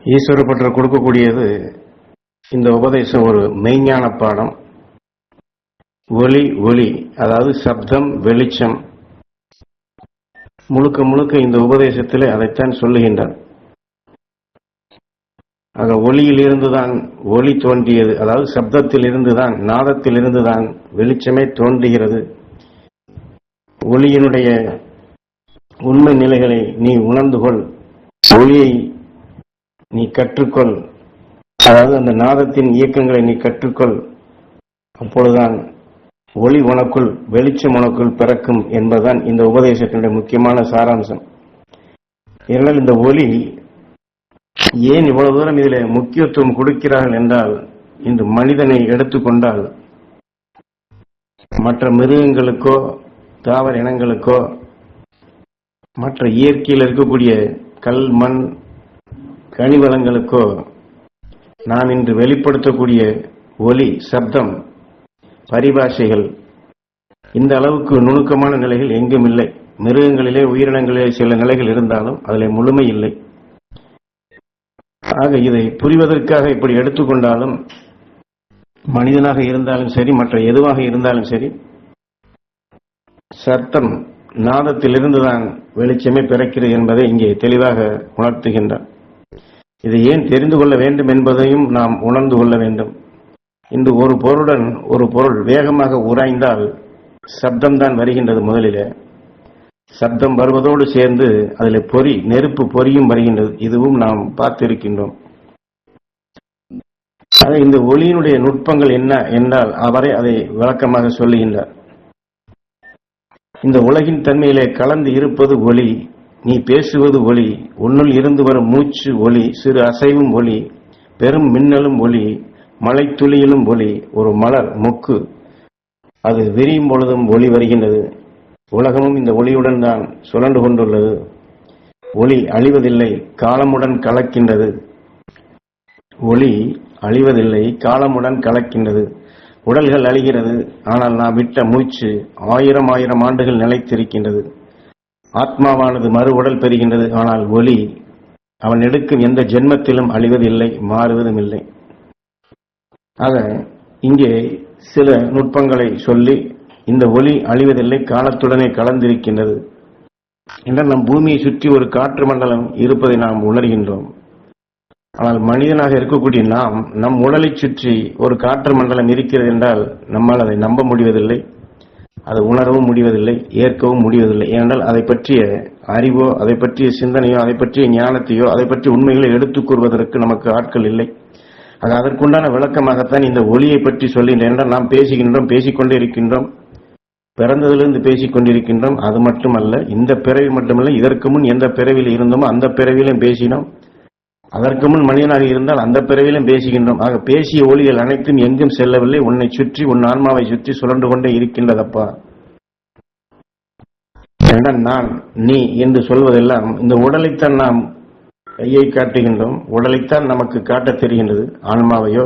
ஈஸ்வர கொடுக்கக்கூடியது இந்த உபதேசம் ஒரு மெய்ஞான பாடம். ஒளி அதாவது சப்தம், வெளிச்சம் முழுக்க முழுக்க இந்த உபதேசத்திலே அதைத்தான் சொல்லுகின்றார். ஆக ஒளியில் இருந்துதான் ஒளி தோன்றியது, அதாவது சப்தத்தில் இருந்துதான், நாதத்தில் இருந்துதான் வெளிச்சமே தோன்றுகிறது. ஒளியினுடைய உண்மை நிலைகளை நீ உணர்ந்து கொள், ஒளியை நீ கற்றுக்கொள், அதாவது அந்த நாதத்தின் இயக்கங்களை நீ கற்றுக்கொள். அப்பொழுதுதான் ஒளி உனக்குள், வெளிச்சம் உனக்குள் பிறக்கும் என்பதுதான் இந்த உபதேசத்தினுடைய முக்கியமான சாராம்சம். ஏனென்றால் இந்த ஒளி ஏன் இவ்வளவு தூரம் இதில் முக்கியத்துவம் கொடுக்கிறார்கள் என்றால், இந்த மனிதனை எடுத்துக்கொண்டால் மற்ற மிருகங்களுக்கோ தாவர இனங்களுக்கோ மற்ற இயற்கையில் இருக்கக்கூடிய கல், மண், கனிவளங்களுக்கோ நாம் இன்று வெளிப்படுத்தக்கூடிய ஒலி, சப்தம், பரிபாஷைகள் இந்த அளவுக்கு நுணுக்கமான நிலைகள் எங்கும் இல்லை. மிருகங்களிலே, உயிரினங்களிலே சில நிலைகள் இருந்தாலும் அதில் முழுமை இல்லை. ஆக இதை புரிவதற்காக இப்படி எடுத்துக்கொண்டாலும், மனிதனாக இருந்தாலும் சரி, மற்ற எதுவாக இருந்தாலும் சரி, சத்தம், நாதத்திலிருந்துதான் வெளிச்சமே பிறக்கிறது என்பதை இங்கே தெளிவாக உணர்த்துகின்றார். இதை ஏன் தெரிந்து கொள்ள வேண்டும் என்பதையும் நாம் உணர்ந்து கொள்ள வேண்டும். இன்று ஒரு பொருளுடன் ஒரு பொருள் வேகமாக உராய்ந்தால் சப்தம்தான் வருகின்றது. முதலிலே சப்தம் வருவதோடு சேர்ந்து அதில் நெருப்பு பொறியும் வருகின்றது. இதுவும் நாம் பார்த்திருக்கின்றோம். இந்த ஒளியினுடைய நுட்பங்கள் என்ன என்றால் அவரே அதை விளக்கமாக சொல்லுகின்றார். இந்த உலகின் தன்மையிலே கலந்து இருப்பது ஒளி, நீ பேசுவது ஒளி, உன்னுள் இருந்து வரும் மூச்சு ஒளி, சிறு அசைவும் ஒளி, பெரும் மின்னலும் ஒளி, மழை துளியிலும் ஒளி, ஒரு மலர் மொக்கு அது விரியும் பொழுதும் ஒளி வருகின்றது. உலகமும் இந்த ஒளியுடன் தான் சுழன்று கொண்டுள்ளது. ஒளி அழிவதில்லை, காலமுடன் கலக்கின்றது. ஒளி அழிவதில்லை, காலமுடன் கலக்கின்றது. உடல்கள் அழிகிறது, ஆனால் நாம் விட்ட மூச்சு ஆயிரம் ஆண்டுகள் நிலைத்திருக்கின்றது. ஆத்மாவானது மறு உடல் பெறுகின்றது, ஆனால் ஒளி அவன் எடுக்கும் எந்த ஜென்மத்திலும் அழிவதில்லை, மாறுவதும் இல்லை. ஆக இங்கே சில நுட்பங்களை சொல்லி, இந்த ஒளி அழிவதில்லை, காலத்துடனே கலந்திருக்கின்றது என்றால் நம் பூமியை சுற்றி ஒரு காற்று மண்டலம் இருப்பதை நாம் உணர்கின்றோம். ஆனால் மனிதனாக இருக்கக்கூடிய நாம் நம் உடலை சுற்றி ஒரு காற்று மண்டலம் இருக்கிறது என்றால் நம்மால் அதை நம்ப முடிவதில்லை, அதை உணரவும் முடிவதில்லை, ஏற்கவும் முடிவதில்லை. ஏனென்றால் அதை பற்றிய அறிவோ, அதை பற்றிய சிந்தனையோ, அதை பற்றிய ஞானத்தையோ, அதை பற்றிய உண்மைகளை எடுத்துக் கூறுவதற்கு நமக்கு ஆட்கள் இல்லை. அதற்குண்டான விளக்கமாகத்தான் இந்த ஒளியை பற்றி சொல்லுகின்றேன். என்றால் நாம் பேசுகின்றோம், பேசிக்கொண்டே இருக்கின்றோம், பிறந்ததிலிருந்து பேசிக் கொண்டிருக்கின்றோம். அது மட்டுமல்ல, இந்த பிறவி மட்டுமல்ல, இதற்கு முன் எந்த பிறவியில் இருந்தோமோ அந்த பிறவியிலும் பேசினோம். அதற்கு முன் மனிதனாக இருந்தால் அந்த பிறவியிலும் பேசுகின்றோம். ஆக பேசிய ஒளிகள் அனைத்தும் எங்கும் செல்லவில்லை, உன்னை சுற்றி, உன் ஆன்மாவை சுற்றி சுழன்று கொண்டே இருக்கின்றதப்பா. நான், நீ என்று சொல்வதெல்லாம் இந்த உடலைத்தான் நாம் கையை காட்டுகின்றோம், உடலைத்தான் நமக்கு காட்டத் தெரிகின்றது. ஆன்மாவையோ,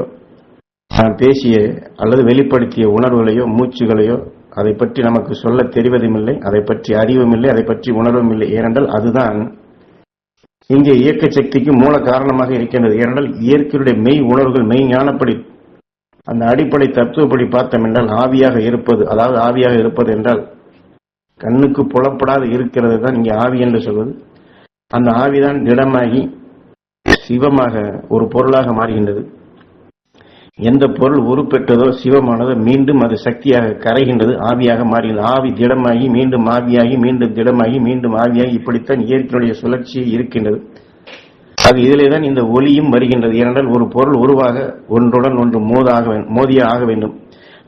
நாம் பேசிய அல்லது வெளிப்படுத்திய உணர்வுகளையோ, மூச்சுகளையோ அதை பற்றி நமக்கு சொல்ல தெரிவதும் இல்லை, அதை பற்றி அறிவும் இல்லை, அதை பற்றி உணர்வும் இல்லை. ஏனென்றால் அதுதான் இங்கே இயக்க சக்திக்கு மூல காரணமாக இருக்கின்றது. ஏனென்றால் இயற்கையுடைய மெய் உணர்வுகள், மெய் ஞானப்படி, அந்த அடிப்படை தத்துவப்படி பார்த்தோம் என்றால் ஆவியாக இருப்பது, அதாவது ஆவியாக இருப்பது என்றால் கண்ணுக்கு புலப்படாது இருக்கிறது தான் இங்கே ஆவி என்று சொல்வது. அந்த ஆவிதான் திடமாகி சிவமாக ஒரு பொருளாக மாறுகின்றது. எந்த பொருள் உருப்பெற்றதோ சிவமானதோ மீண்டும் அது சக்தியாக கரைகின்றது, ஆவியாக மாறுகின்றது. ஆவி திடமாகி மீண்டும் ஆவியாகி, மீண்டும் திடமாகி மீண்டும் ஆவியாகி, இப்படித்தான் இயற்கையுடைய சுழற்சி இருக்கின்றது. அது இதிலே தான் இந்த ஒளியும் வருகின்றது. ஏனென்றால் ஒரு பொருள் உருவாக ஒன்றுடன் ஒன்று மோதிய ஆக வேண்டும்.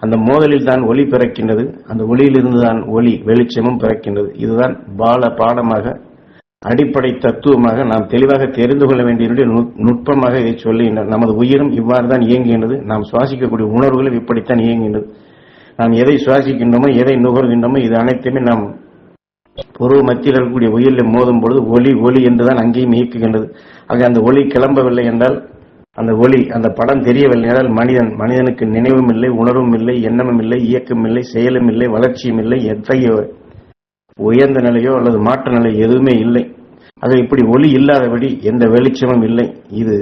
அந்த மோதலில் தான் ஒளி பிறக்கின்றது. அந்த ஒளியிலிருந்து தான் ஒளி, வெளிச்சமும் பிறக்கின்றது. இதுதான் பாடமாக, அடிப்படை தத்துவமாக நாம் தெளிவாக தெரிந்து கொள்ள வேண்டிய நுட்பமாக இதை சொல்லுகின்றனர். நமது உயிரும் இவ்வாறு தான் இயங்குகின்றது. நாம் சுவாசிக்கக்கூடிய உணர்வுகளும் இப்படித்தான் இயங்குகின்றது. நாம் எதை சுவாசிக்கின்றோமோ, எதை நுகர்கின்றோமோ, இது அனைத்துமே நாம் பொருள் மத்தியில் இருக்கக்கூடிய உயிரில் மோதும் பொழுது ஒளி என்றுதான் அங்கேயும் இயக்குகின்றது. ஆக அந்த ஒளி கிளம்பவில்லை என்றால், அந்த ஒளி, அந்த படம் தெரியவில்லை என்றால் மனிதனுக்கு நினைவும் இல்லை, உணர்வும் இல்லை, எண்ணமும் இல்லை, இயக்கம் இல்லை, செயலும் இல்லை, வளர்ச்சியும் இல்லை, எத்தகைய உயர்ந்த நிலையோ அல்லது மாற்ற நிலை எதுவுமே இல்லை. ஆக இப்படி ஒளி இல்லாதபடி எந்த வெளிச்சமும் இல்லை. இது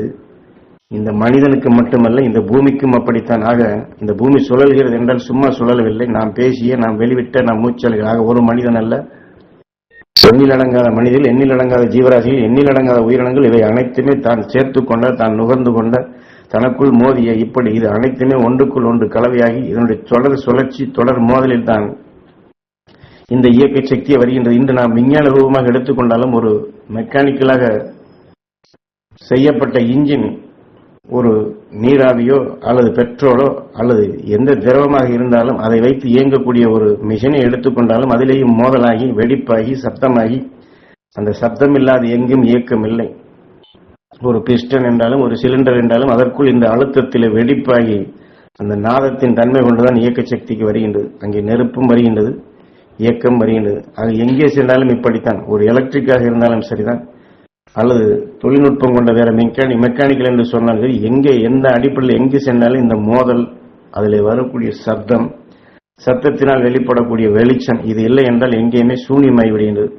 இந்த மனிதனுக்கு மட்டுமல்ல, இந்த பூமிக்கும் அப்படித்தான். ஆக இந்த பூமி சுழல்கிறது என்றால் சும்மா சுழலவில்லை. நாம் பேசிய, நாம் வெளிவிட்ட, நாம் மூச்சல்கள். ஆக ஒரு மனிதன் அல்ல, எண்ணிலடங்காத மனிதர்கள், எண்ணிலடங்காத ஜீவராசிகள், எண்ணிலடங்காத உயிரினங்கள், இவை அனைத்துமே தான் சேர்த்து கொண்ட, தான் நுகர்ந்து கொண்ட, தனக்குள் மோதிய, இப்படி இது அனைத்துமே ஒன்றுக்குள் ஒன்று கலவையாகி இதனுடைய தொடர் சுழற்சி, தொடர் மோதலில் தான் இந்த இயக்க சக்தியை வருகின்றது. இன்று நாம் விஞ்ஞான ரூபமாக எடுத்துக்கொண்டாலும் ஒரு மெக்கானிக்கலாக செய்யப்பட்ட இன்ஜின், ஒரு நீராவியோ அல்லது பெட்ரோலோ அல்லது எந்த திரவமாக இருந்தாலும் அதை வைத்து இயங்கக்கூடிய ஒரு மிஷினை எடுத்துக்கொண்டாலும் அதிலேயும் மோதலாகி, வெடிப்பாகி, சப்தமாகி, அந்த சப்தம் இல்லாத எங்கும் இயக்கம் இல்லை. ஒரு பிஸ்டன் என்றாலும் ஒரு சிலிண்டர் என்றாலும் அதற்குள் இந்த அழுத்தத்தில் வெடிப்பாகி அந்த நாதத்தின் தன்மை கொண்டுதான் இயக்க சக்திக்கு வருகின்றது. அங்கே நெருப்பும் வருகின்றது, இயக்கம் வருகின்றது. அது எங்கே சென்றாலும் இப்படித்தான். ஒரு எலக்ட்ரிக்காக இருந்தாலும் சரிதான், அல்லது தொழில்நுட்பம் கொண்ட வேற மெக்கானிக்கல் என்று சொன்னால் சரி, எங்கே எந்த அடிப்படையில் எங்கு சென்றாலும் இந்த மோதல், அதில் வரக்கூடிய சப்தம், சத்தத்தினால் வெளிப்படக்கூடிய வெளிச்சம், இது இல்லை என்றால் எங்கேயுமே சூன்யமாகி விடுகின்றது.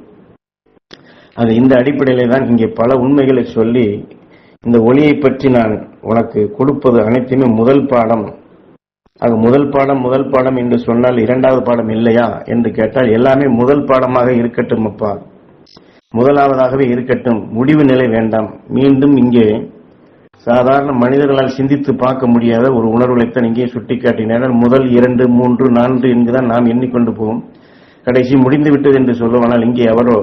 அது இந்த அடிப்படையிலே தான் இங்கே பல உண்மைகளை சொல்லி, இந்த ஒளியை பற்றி நான் உனக்கு கொடுப்பது அனைத்துமே முதல் பாடம். அது முதல் பாடம் என்று சொன்னால் இரண்டாவது பாடம் இல்லையா என்று கேட்டால் எல்லாமே முதல் பாடமாக இருக்கட்டும் அப்பா, முதலாவதாகவே இருக்கட்டும். முடிவு நிலை வேண்டாம். மீண்டும் இங்கே சாதாரண மனிதர்களால் சிந்தித்து பார்க்க முடியாத ஒரு உணர்வுகளைத்தான் இங்கே சுட்டிக்காட்டினார். முதல் 2, 3, 4 என்றுதான் நாம் எண்ணிக்கொண்டு போவோம், கடைசி முடிந்து விட்டது என்று சொல்லுவோம். ஆனால் இங்கே அவரோ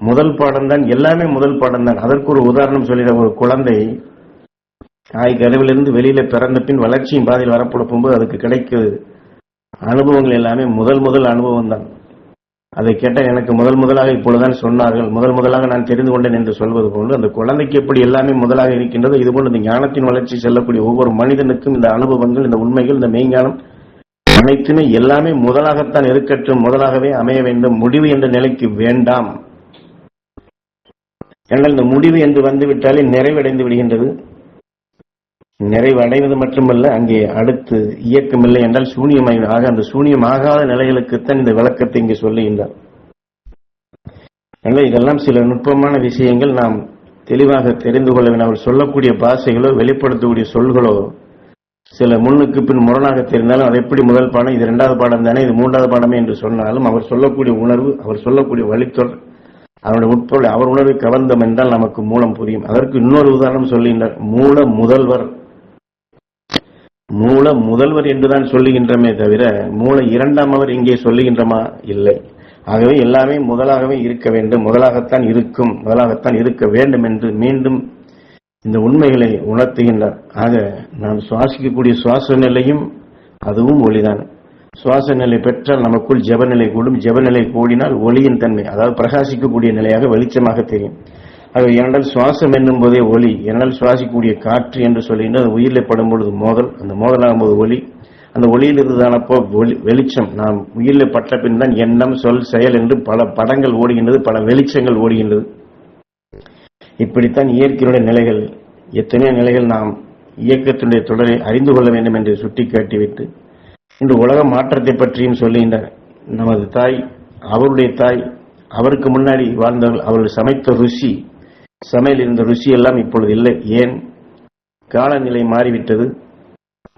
முதல் பாடம் தான், எல்லாமே முதல் பாடம் தான். அதற்கு ஒரு உதாரணம் சொல்லிட, ஒரு குழந்தை தாய் கருவிலிருந்து வெளியில பிறந்த பின் வளர்ச்சியின் பாதையில் வரப்போகும்போது அதுக்கு கிடைக்கிற அனுபவங்கள் எல்லாமே முதல் அனுபவம் தான். அதை கேட்டால் எனக்கு முதலாக இப்பொழுதுதான் சொன்னார்கள், முதலாக நான் தெரிந்து கொண்டேன் என்று சொல்வது போன்று அந்த குழந்தைக்கு எப்படி எல்லாமே முதலாக இருக்கின்றது, இதுபோன்று இந்த ஞானத்தின் வளர்ச்சி செல்லக்கூடிய ஒவ்வொரு மனிதனுக்கும் இந்த அனுபவங்கள், இந்த உண்மைகள், இந்த மெய்ஞானம் அனைத்துமே எல்லாமே முதலாகத்தான் இருக்கட்டும், முதலாகவே அமைய வேண்டும். முடிவு என்ற நிலைக்கு வேண்டாம். என்றால் இந்த முடிவு என்று வந்துவிட்டாலே நிறைவடைந்து விடுகின்றது. நிறைவு அடைவது மட்டுமல்ல, அங்கே அடுத்து இயக்கம் இல்லை என்றால் சூன்யமாகி, ஆக அந்த சூன்யமாகாத நிலைகளுக்குத்தான் இந்த விளக்கத்தை இங்கு சொல்லுகின்றார். இதெல்லாம் சில நுட்பமான விஷயங்கள் நாம் தெளிவாக தெரிந்து கொள்ள வேண்டும். அவர் சொல்லக்கூடிய பாஷைகளோ வெளிப்படுத்தக்கூடிய சொல்களோ சில முன்னுக்கு பின் முரணாக தெரிந்தாலும் அது எப்படி முதல் பாடம், இது இரண்டாவது பாடம் தானே, இது மூன்றாவது பாடமே என்று சொன்னாலும் அவர் சொல்லக்கூடிய உணர்வு, அவர் சொல்லக்கூடிய வழித்தொடர், அவருடைய உட்பொருள், அவர் உணர்வை கவர்ந்தம் என்றால் நமக்கு மூலம் புரியும். அதற்கு இன்னொரு உதாரணம் சொல்லுகின்றார். மூல முதல்வர் என்றுதான் சொல்லுகின்றமே தவிர மூல இரண்டாமவர் இங்கே சொல்லுகின்றமா? இல்லை. ஆகவே எல்லாமே முதலாகவே இருக்க வேண்டும், முதலாகத்தான் இருக்கும், முதலாகத்தான் இருக்க வேண்டும் என்று மீண்டும் இந்த உண்மைகளை உணர்த்துகின்றார். ஆக நாம் சுவாசிக்கக்கூடிய சுவாச நிலையும் அதுவும் ஒளிதான். சுவாச நிலை பெற்றால் நமக்குள் ஜபநிலை கூடும், ஜபநிலை கூடினால் ஒளியின் தன்மை, அதாவது பிரகாசிக்கக்கூடிய நிலையாக வெளிச்சமாக தெரியும். ஆக ஏனென்றால் சுவாசம் என்னும் போதே ஒளி, ஏனென்றால் சுவாசிக்கக்கூடிய காற்று என்று சொல்லுகின்ற அது உயிரில் படும் பொழுது மோதல், அந்த மோதலாகும் போது ஒளி, அந்த ஒளியிலிருந்து தானப்போ வெளிச்சம். நாம் உயிரில் பட்ட பின் தான் எண்ணம், சொல், செயல் என்று பல படங்கள் ஓடுகின்றது, பல வெளிச்சங்கள் ஓடுகின்றது. இப்படித்தான் இயற்கையுடைய நிலைகள், எத்தனையோ நிலைகள் நாம் இயக்கத்தினுடைய தொடரை அறிந்து கொள்ள வேண்டும் என்று சுட்டிக்காட்டிவிட்டு இன்று உலக மாற்றத்தை பற்றியும் சொல்லுகின்றனர். நமது தாய், அவருடைய தாய், அவருக்கு முன்னாடி வாழ்ந்தவர்கள், அவர்கள் சமைத்த ருசி, சமையல் இருந்த ருசி எல்லாம் இப்பொழுது இல்லை. ஏன்? காலநிலை மாறிவிட்டது,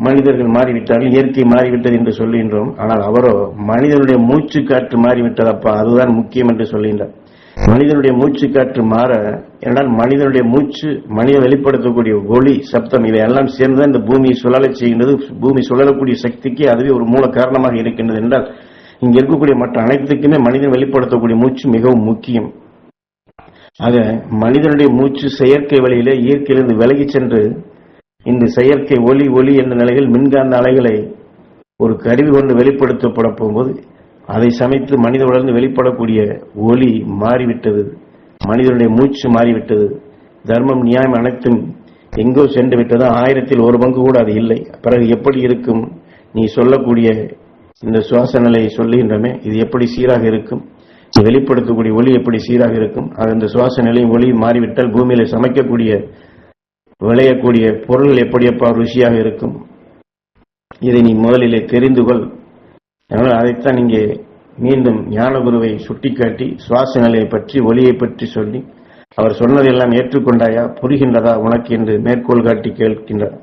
மனிதர்கள் மாறிவிட்டார்கள், இயற்கை மாறிவிட்டது என்று சொல்லுகின்றோம். ஆனால் அவரோ மனிதனுடைய மூச்சு காற்று மாறிவிட்டதப்பா, அதுதான் முக்கியம் என்று சொல்லுகின்றார். மனிதனுடைய மூச்சு காற்று மாற, என்றால் மனிதனுடைய மூச்சு, மனிதன் வெளிப்படுத்தக்கூடிய ஒளி, சப்தம், இவையெல்லாம் சேர்ந்துதான் இந்த பூமியை சுழலை செய்கின்றது. பூமி சுழலக்கூடிய சக்திக்கு அதுவே ஒரு மூல காரணமாக இருக்கின்றது. என்றால் இங்க இருக்கக்கூடிய மற்ற அனைத்துக்குமே மனிதன் வெளிப்படுத்தக்கூடிய மூச்சு மிகவும் முக்கியம். ஆக மனிதனுடைய மூச்சு செயற்கை வழியிலே இயற்கையிலிருந்து விலகி சென்று இந்த செயற்கை ஒளி என்ற நிலையில் மின்காந்த அலைகளை ஒரு கருவி கொண்டு வெளிப்படுத்தப்பட போகும்போது அதை சமைத்து மனித உடலிருந்து வெளிப்படக்கூடிய ஒளி மாறிவிட்டது, மனிதனுடைய மூச்சு மாறிவிட்டது, தர்மம் நியாயம் அனைத்தும் எங்கோ சென்று விட்டது. 1000ல் 1 பங்கு கூட அது இல்லை. பிறகு எப்படி இருக்கும்? நீ சொல்லக்கூடிய இந்த சுவாச நிலையை சொல்லுகின்றமே, இது எப்படி சீராக இருக்கும்? வெளிப்படுத்தக்கூடிய ஒளி எப்படி சீராக இருக்கும்? அந்த சுவாச நிலையும் ஒளியும் மாறிவிட்டால் பூமியில சமைக்கக்கூடிய விளையக்கூடிய பொருள் எப்படியப்பா ருசியாக இருக்கும்? இதை நீ முதலிலே தெரிந்து கொள். அதனால் அதைத்தான் இங்கே மீண்டும் ஞானகுருவை சுட்டிக்காட்டி சுவாச நிலையை பற்றி, ஒளியை பற்றி சொல்லி அவர் சொன்னதெல்லாம் ஏற்றுக்கொண்டாயா, புரிகின்றதா உனக்கு என்று மேற்கோள் காட்டி கேட்கின்றார்.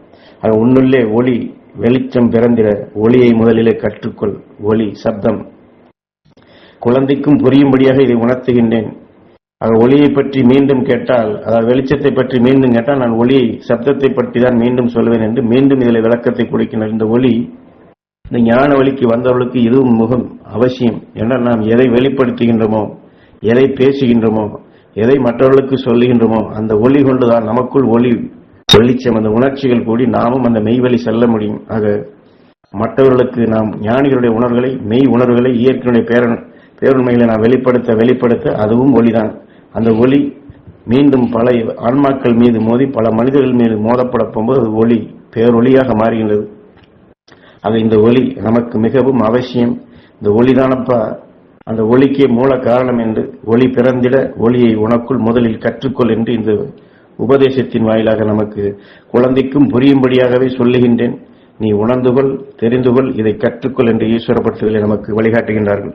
அது உன்னுள்ளே ஒளி வெளிச்சம் பிறந்திட ஒளியை முதலிலே கற்றுக்கொள். ஒளி சப்தம் குழந்தைக்கும் புரியும்படியாக இதை உணர்த்துகின்றேன். ஒளியை பற்றி மீண்டும் கேட்டால், அதாவது வெளிச்சத்தை பற்றி மீண்டும் கேட்டால், நான் ஒளியை சப்தத்தை பற்றி தான் மீண்டும் சொல்வேன் என்று மீண்டும் இதில் விளக்கத்தை கொடுக்கின்றனர். இந்த ஒளி இந்த ஞான வழிக்கு வந்தவர்களுக்கு இதுவும் முகம் அவசியம். என்றால் நாம் எதை வெளிப்படுத்துகின்றோமோ, எதை பேசுகின்றோமோ, எதை மற்றவர்களுக்கு சொல்லுகின்றோமோ, அந்த ஒளி கொண்டுதான் நமக்குள் ஒளி வெளிச்சம், அந்த உணர்ச்சிகள் கூடி நாமும் அந்த மெய்வழி செல்ல முடியும். ஆக மற்றவர்களுக்கு நாம் ஞானிகளுடைய உணர்வுகளை, மெய் உணர்வுகளை, இயற்கையுடைய பேருண்மைகளை நாம் வெளிப்படுத்த அதுவும் ஒளிதான். அந்த ஒளி மீண்டும் பல ஆன்மாக்கள் மீது மோதி பல மனிதர்கள் மீது மோதப்பட போகும்போது அது ஒளி பேரொளியாக மாறுகின்றது. ஆக இந்த ஒளி நமக்கு மிகவும் அவசியம். இந்த ஒளிதானப்பா அந்த ஒளிக்கே மூல காரணம் என்று, ஒளி பிறந்திட ஒளியை உனக்குள் முதலில் கற்றுக்கொள் என்று இந்த உபதேசத்தின் வாயிலாக நமக்கு குழந்தைக்கும் புரியும்படியாகவே சொல்லுகின்றேன். நீ உணர்ந்துகொள், தெரிந்துகொள், இதை கற்றுக்கொள் என்று ஈஸ்வர பக்தர்களை நமக்கு வழிகாட்டுகின்றார்கள்.